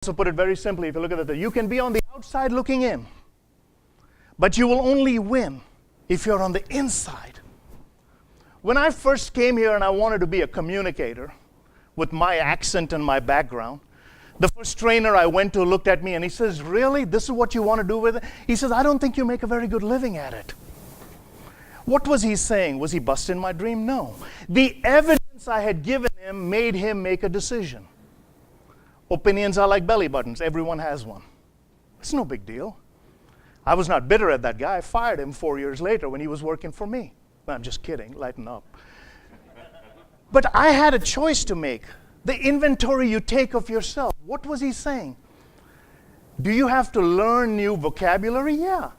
also put it very simply, if you look at it, you can be on the outside looking in, but you will only win if you're on the inside. When I first came here and I wanted to be a communicator with my accent and my background, the first trainer I went to looked at me and he says, "Really? This is what you want to do with it?" He says, "I don't think you make a very good living at it." What was he saying? Was he busting my dream? No. The evidence I had given him made him make a decision. Opinions are like belly buttons. Everyone has one. It's no big deal. I was not bitter at that guy. I fired him 4 years later when he was working for me. No, I'm just kidding. Lighten up. But I had a choice to make. The inventory you take of yourself. What was he saying? Do you have to learn new vocabulary? Yeah.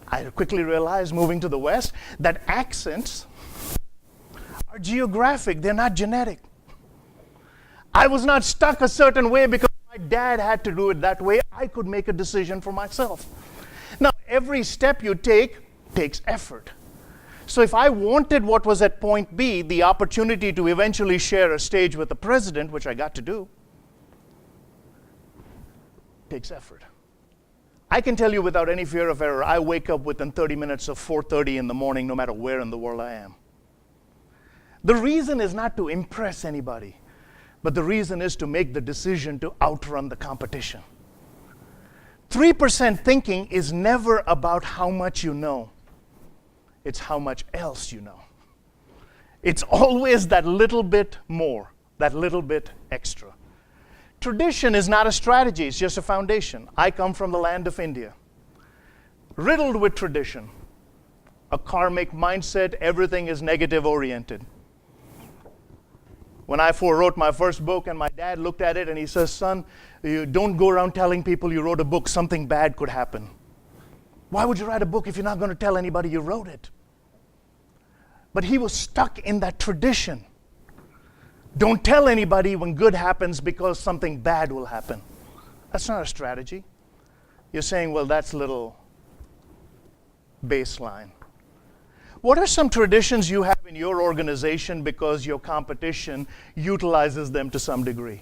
I quickly realized, moving to the West, that accents are geographic. They're not genetic. I was not stuck a certain way because my dad had to do it that way. I could make a decision for myself. Now, every step you take takes effort. So if I wanted what was at point B, the opportunity to eventually share a stage with the president, which I got to do, takes effort. I can tell you without any fear of error, I wake up within 30 minutes of 4:30 in the morning, no matter where in the world I am. The reason is not to impress anybody, but the reason is to make the decision to outrun the competition. 3% thinking is never about how much you know. It's how much else you know. It's always that little bit more, that little bit extra. Tradition is not a strategy, it's just a foundation. I come from the land of India, riddled with tradition. A karmic mindset, everything is negative oriented. When I wrote my first book and my dad looked at it and he says, "Son, you don't go around telling people you wrote a book, something bad could happen." Why would you write a book if you're not going to tell anybody you wrote it? But he was stuck in that tradition. Don't tell anybody when good happens because something bad will happen. That's not a strategy. You're saying, well, that's a little baseline. What are some traditions you have in your organization because your competition utilizes them to some degree?